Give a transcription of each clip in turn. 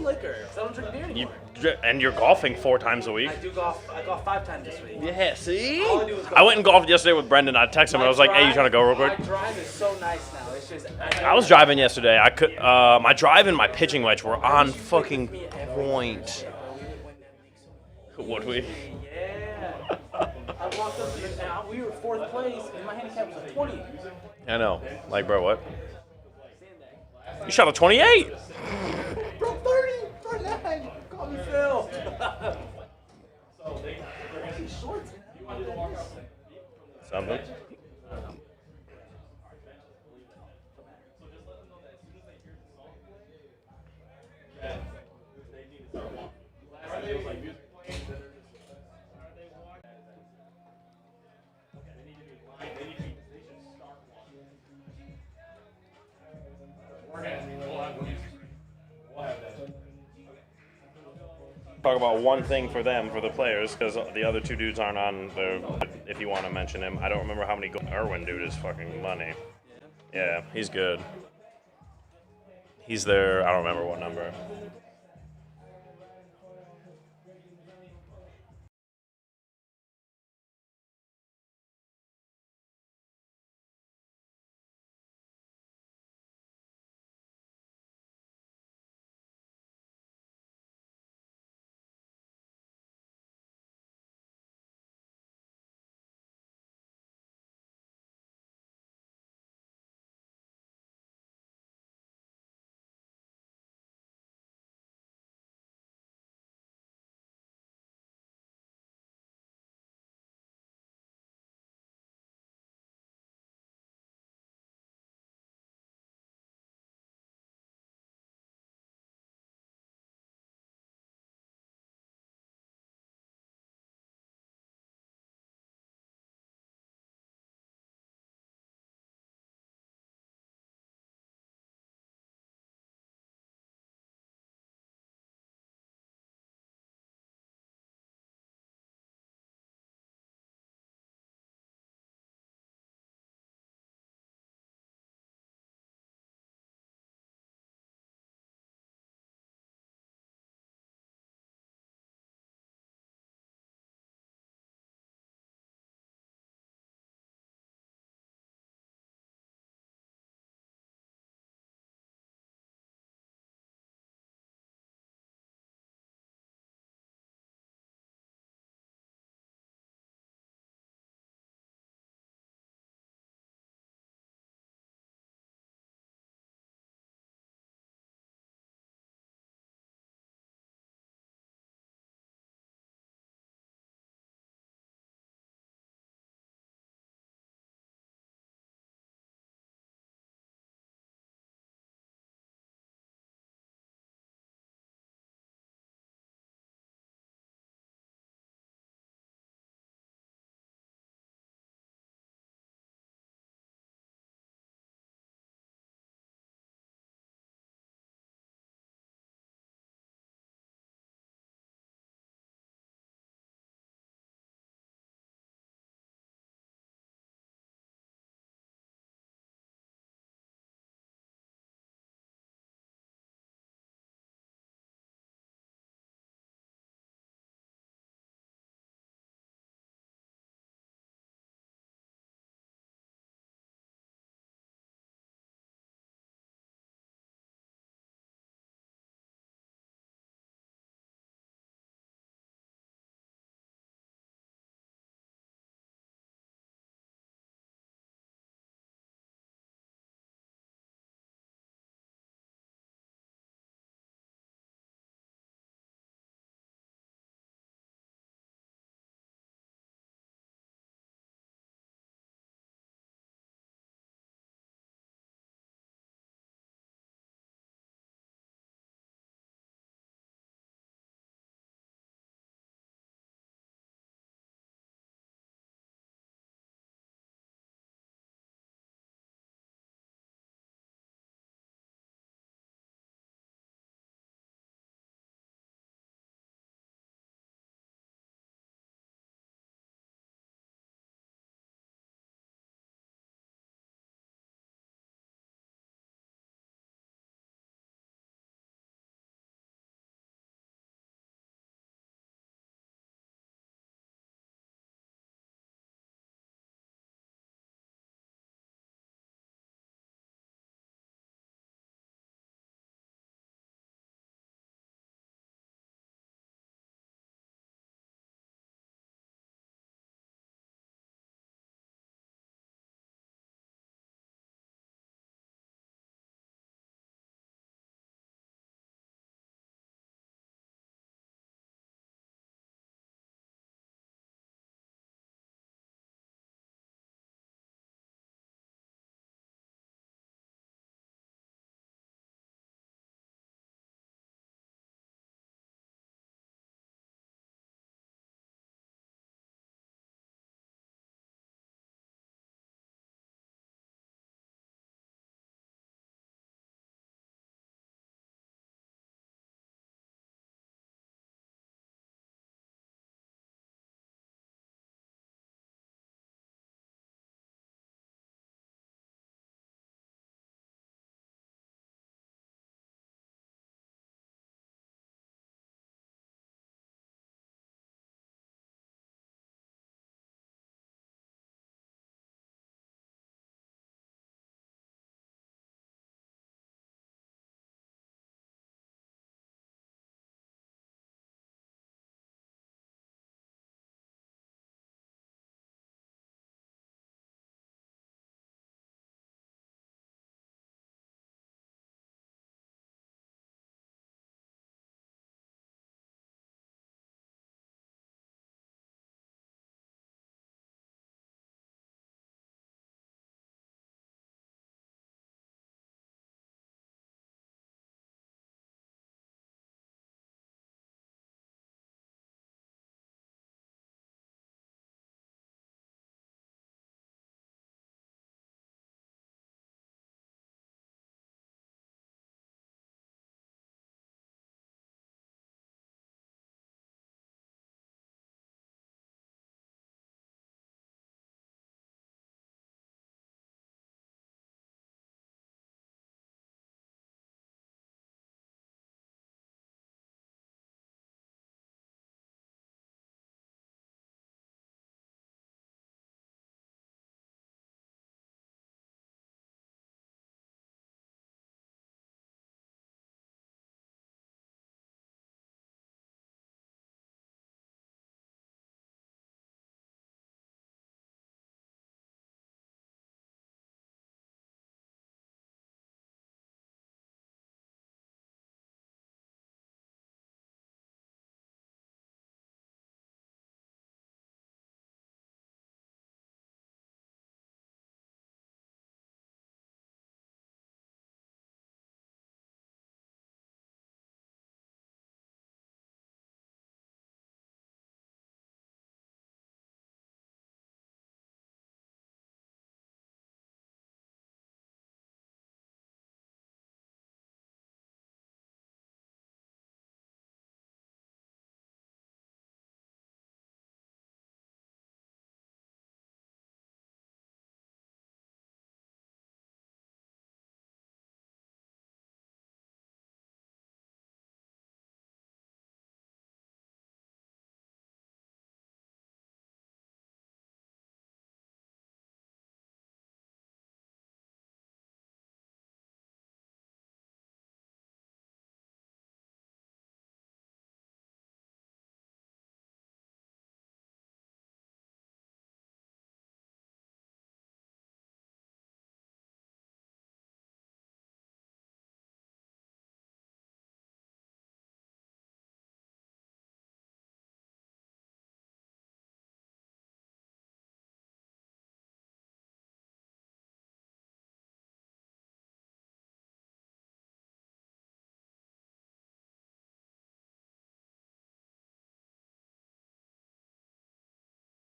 drinking liquor. 'Cause I don't drink beer anymore. And you're golfing 4 times a week? I do golf. I golf 5 times this week. Yeah, see? All I do is golf. I went and golfed yesterday with Brendan. I texted him. I was like, hey, you trying to go real quick? My drive is so nice now. It's just. I was driving yesterday. I could. My drive and my pitching wedge were on fucking point. Would we? Yeah. I walked up and we were 4th place, and my handicap was a 20. I know. Like, bro, what? You shot a 28. Bro, 30 for 9. Call me Phil. Something. Talk about one thing for them, for the players, because the other 2 dudes aren't on there. If you want to mention him, I don't remember how many. Irwin dude is fucking money. Yeah, he's good. He's there. I don't remember what number.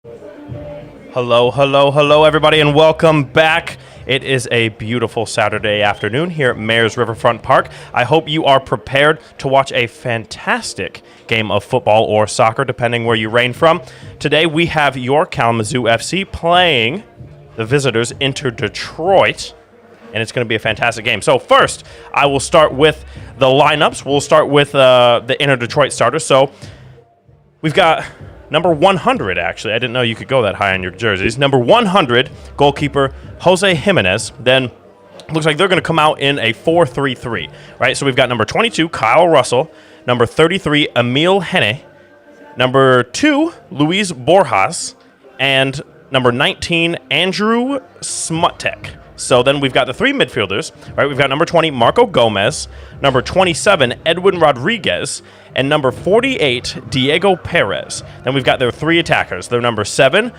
Hello, hello, hello, everybody, and welcome back. It is a beautiful Saturday afternoon here at Mayor's Riverfront Park. I hope you are prepared to watch a fantastic game of football or soccer, depending where you reign from. Today, we have your Kalamazoo FC playing the visitors Inter Detroit, and it's going to be a fantastic game. So first, I will start with the lineups. We'll start with the Inter Detroit starters. So we've got number 100, actually. I didn't know you could go that high on your jerseys. Number 100, goalkeeper Jose Jimenez. Then looks like they're going to come out in a 4-3-3, right? So we've got number 22, Kyle Russell. Number 33, Emil Henne. Number 2, Luis Borjas. And number 19, Andrew Smutek. So then we've got the 3 midfielders, right? We've got number 20, Marco Gomez. Number 27, Edwin Rodriguez. And number 48, Diego Perez. Then we've got their 3 attackers. They're number 7,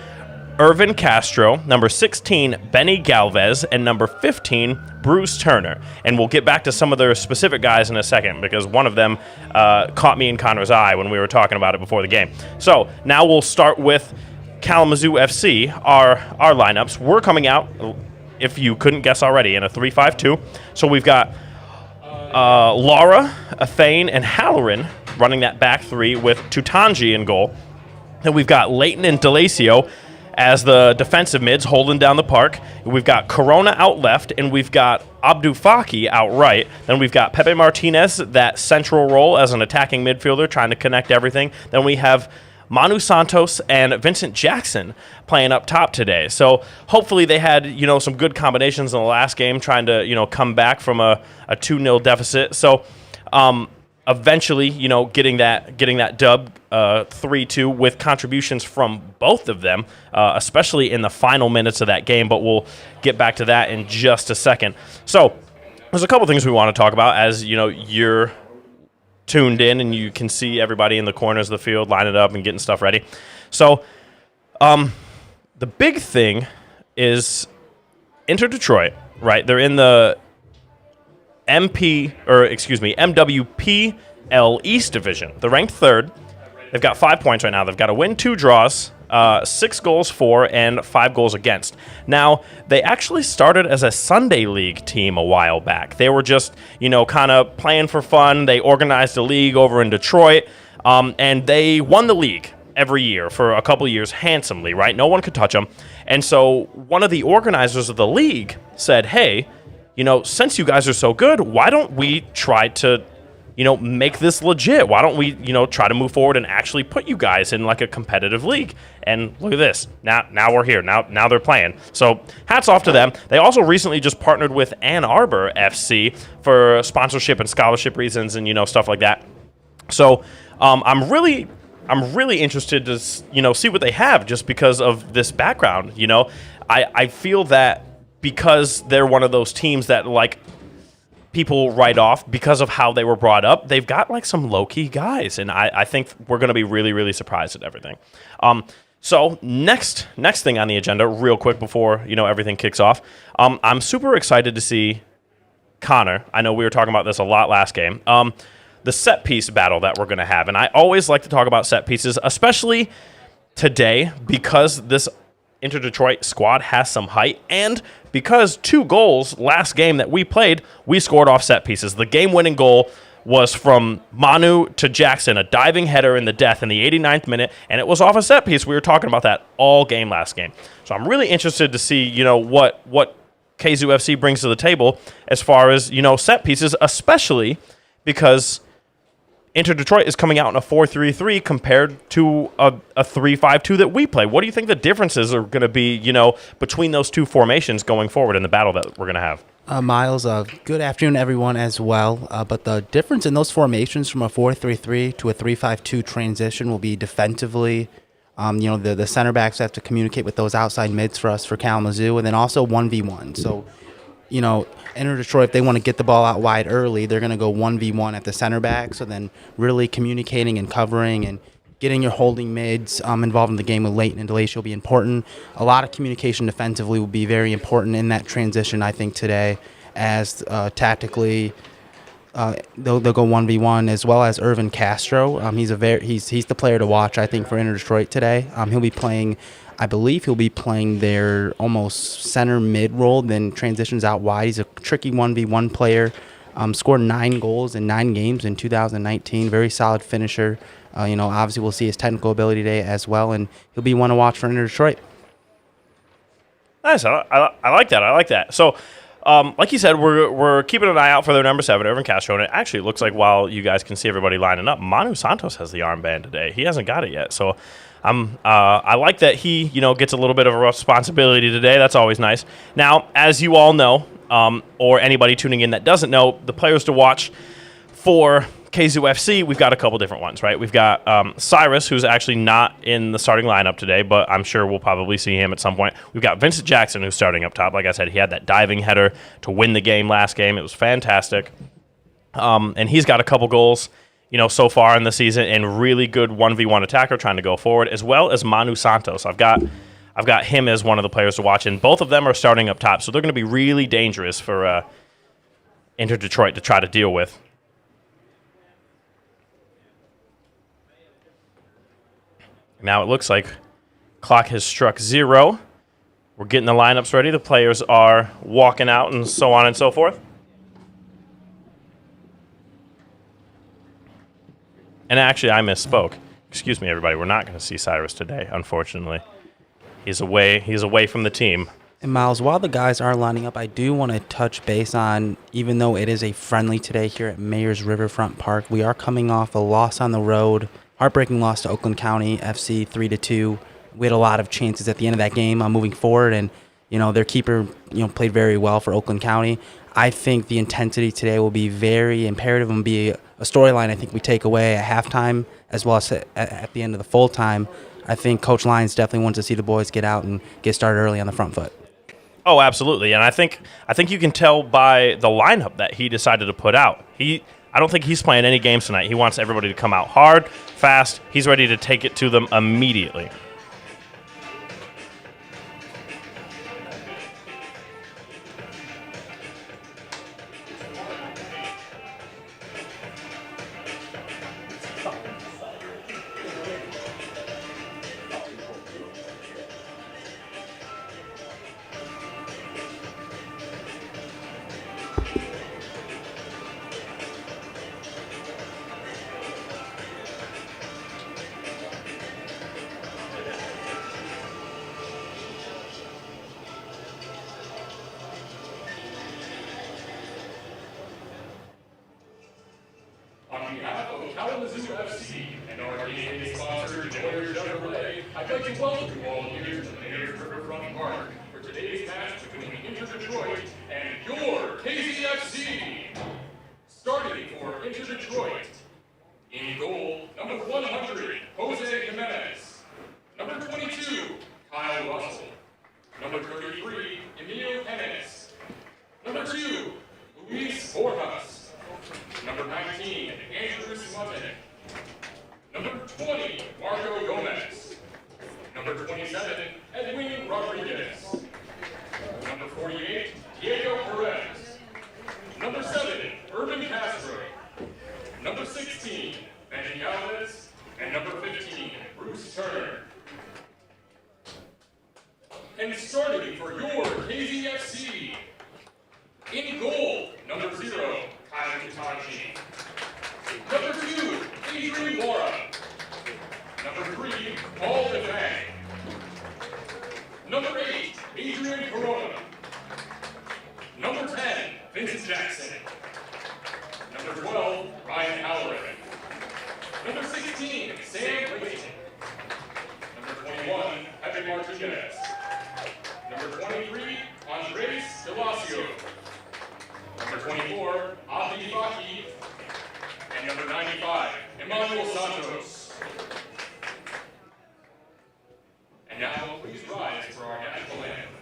Irvin Castro. Number 16, Benny Galvez. And number 15, Bruce Turner. And we'll get back to some of their specific guys in a second because one of them caught me in Connor's eye when we were talking about it before the game. So now we'll start with Kalamazoo FC, our lineups. We're coming out, if you couldn't guess already, in a 3-5-2. So we've got Lara, Afane, and Halloran running that back 3 with Tutanji in goal. Then we've got Leighton and Delacio as the defensive mids holding down the park. We've got Corona out left, and we've got Abdufaki out right. Then we've got Pepe Martinez, that central role as an attacking midfielder, trying to connect everything. Then we have Manu Santos and Vincent Jackson playing up top today. So hopefully they had, some good combinations in the last game, trying to, come back from a 2-0 deficit. So eventually, getting that dub 3-2 with contributions from both of them, especially in the final minutes of that game. But we'll get back to that in just a second. So there's a couple things we want to talk about as, you're tuned in and you can see everybody in the corners of the field lining up and getting stuff ready. So the big thing is Inter Detroit, right? They're in the MWPL East Division. They're ranked 3rd. They've got 5 points right now. They've got a win, 2 draws, 6 goals for, and 5 goals against. Now, they actually started as a Sunday League team a while back. They were just, kind of playing for fun. They organized a league over in Detroit, and they won the league every year for a couple of years handsomely, right? No one could touch them. And so one of the organizers of the league said, hey, since you guys are so good, why don't we try to make this legit? Why don't we, try to move forward and actually put you guys in like a competitive league? And look at this. Now we're here. Now they're playing. So hats off to them. They also recently just partnered with Ann Arbor FC for sponsorship and scholarship reasons and, stuff like that. So I'm really interested to, see what they have just because of this background. I feel that because they're one of those teams that people write off because of how they were brought up, they've got some low-key guys, and I think we're going to be really, really surprised at everything. So next thing on the agenda, real quick before everything kicks off, I'm super excited to see Connor. I know we were talking about this a lot last game. The set piece battle that we're going to have, and I always like to talk about set pieces, especially today because this Inter Detroit squad has some height, and because 2 goals last game that we played, we scored off set pieces. The game-winning goal was from Manu to Jackson, a diving header in the death in the 89th minute, and it was off a set piece. We were talking about that all game last game. So I'm really interested to see, what KZoo FC brings to the table as far as, set pieces, especially because Inter Detroit is coming out in a 4-3-3 compared to a 3-5-2 that we play. What do you think the differences are going to be, between those 2 formations going forward in the battle that we're going to have? Miles, good afternoon, everyone, as well. But the difference in those formations from a 4-3-3 to a 3-5-2 transition will be defensively. The center backs have to communicate with those outside mids for us for Kalamazoo, and then also 1v1. So, Inter Detroit, if they want to get the ball out wide early, they're going to go 1v1 at the center back. So then really communicating and covering and getting your holding mids involved in the game with Leighton and Delacio will be important. A lot of communication defensively will be very important in that transition, I think, today, as tactically They'll go 1v1, as well as Irvin Castro. He's the player to watch, I think, for Inter Detroit today. He'll be playing, I believe he'll be playing their almost center mid role, then transitions out wide. He's a tricky 1v1 player. Scored 9 goals in 9 games in 2019. Very solid finisher. Obviously we'll see his technical ability today as well, and he'll be one to watch for Inter Detroit. Nice. I like that. I like that. So, like you said, we're keeping an eye out for their number 7, Irvin Castro. And it actually looks like, while you guys can see everybody lining up, Manu Santos has the armband today. He hasn't got it yet. So I like that he gets a little bit of a responsibility today. That's always nice. Now, as you all know, or anybody tuning in that doesn't know, the players to watch for Kalamazoo FC, we've got a couple different ones, right? We've got Cyrus, who's actually not in the starting lineup today, but I'm sure we'll probably see him at some point. We've got Vincent Jackson, who's starting up top. Like I said, he had that diving header to win the game last game. It was fantastic. And he's got a couple goals, so far in the season, and really good 1v1 attacker trying to go forward, as well as Manu Santos. I've got him as one of the players to watch, and both of them are starting up top, so they're going to be really dangerous for Inter Detroit to try to deal with. Now it looks like clock has struck 0. We're getting the lineups ready. The players are walking out and so on and so forth. And actually, I misspoke. Excuse me, everybody. We're not going to see Cyrus today, unfortunately. He's away from the team. And Miles, while the guys are lining up, I do want to touch base on, even though it is a friendly today here at Mayor's Riverfront Park, we are coming off a loss on the road. Heartbreaking loss to Oakland County FC 3-2. We had a lot of chances at the end of that game moving forward, and their keeper played very well for Oakland County. I think the intensity today will be very imperative and be a storyline I think we take away at halftime as well as at the end of the full time. I think Coach Lyons definitely wants to see the boys get out and get started early on the front foot. Oh, absolutely, and I think you can tell by the lineup that he decided to put out. I don't think he's playing any games tonight. He wants everybody to come out hard, fast. He's ready to take it to them immediately. On behalf of Kalamazoo FC and our game sponsor, Joyer Chevrolet, I'd like to welcome you all here to Mayor's Riverfront Park for today's match between Inter Detroit and your KZFC. Starting for Inter Detroit, in goal, number 100, Jose Jimenez. Number 22, Kyle Russell. Number 33, Emilio Jimenez. Number 2, Luis Borjas. Number 19, Andrew Sutton. Number 20, Marco Gomez. Number 27, Edwin Rodriguez. Number 48, Diego Perez. Number 7, Irvin Castro. Number 16, Benny Galvez. And number 15, Bruce Turner. And starting for your KZFC, in goal, number 0, Kyle Kitachi. Number 2, Adrian Mora. Number 3, Paul DeFang. Number 8, Adrian Corona. Number 10, Vincent Jackson. Number 12, Ryan Halloran. Number 16, Sam Clayton. Number 21, Evan Martinez. Number 23, Andres Delacio. Number 24, Abdi Faki. And number 95, Emmanuel Santos. And now, please rise for our national anthem.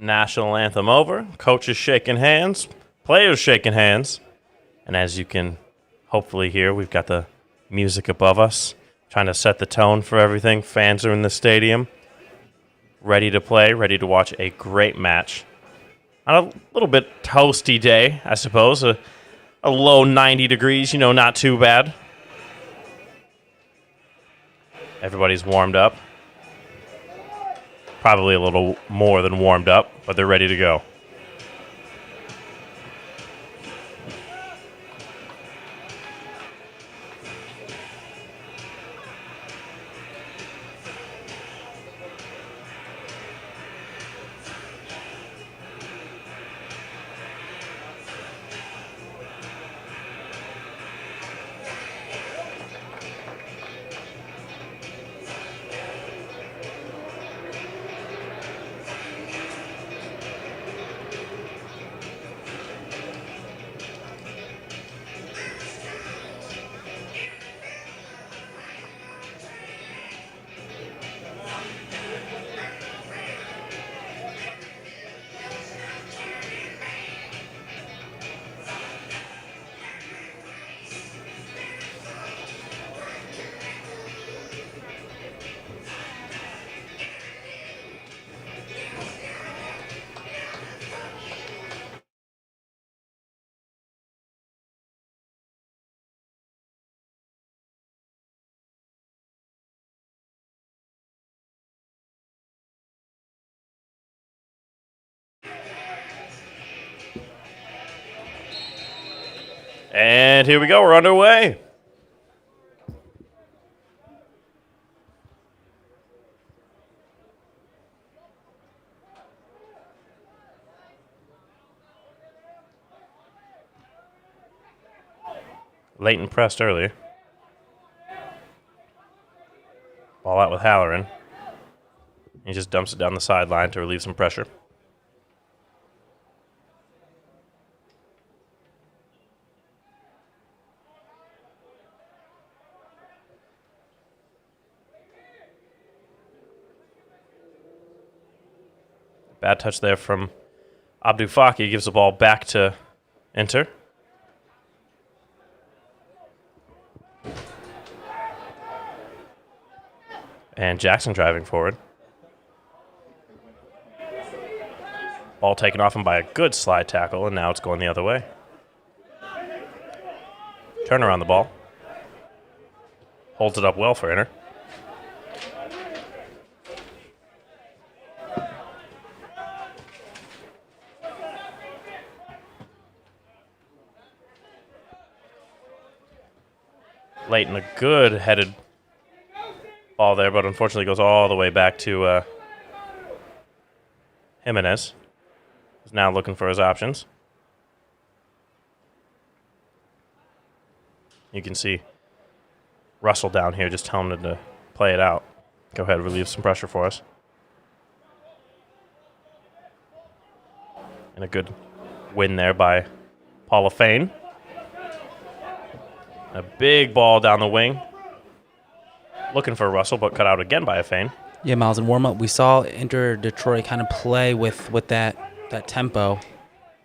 national anthem over. Coaches shaking hands, players shaking hands. And as you can hopefully hear, we've got the music above us, trying to set the tone for everything. Fans are in the stadium, ready to play, ready to watch a great match. On a little bit toasty day, I suppose. A low 90 degrees, not too bad. Everybody's warmed up. Probably a little more than warmed up, but they're ready to go. And here we go. We're underway. Leighton pressed earlier. Ball out with Halloran. He just dumps it down the sideline to relieve some pressure. Bad touch there from Abdul Faki. Gives the ball back to Inter. And Jackson driving forward. Ball taken off him by a good slide tackle, and now it's going the other way. Turn around the ball. Holds it up well for Inter. Leighton, a good headed ball there, but unfortunately goes all the way back to Jimenez. He's now looking for his options. You can see Russell down here just telling him to play it out. Go ahead, relieve some pressure for us. And a good win there by Paula Fain. A big ball down the wing. Looking for Russell, but cut out again by a Fain. Yeah, Miles, in warm-up, we saw Inter Detroit kind of play with that tempo.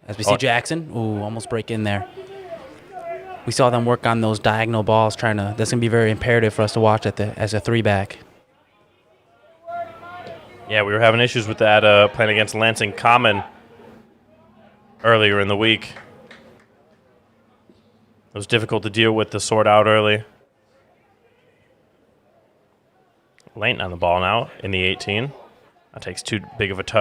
As we see Jackson, almost break in there. We saw them work on those diagonal balls, that's going to be very imperative for us to watch as a three-back. Yeah, we were having issues with that playing against Lansing Common earlier in the week. It was difficult to deal with the sort out early. Leighton on the ball now in the 18. That takes too big of a touch.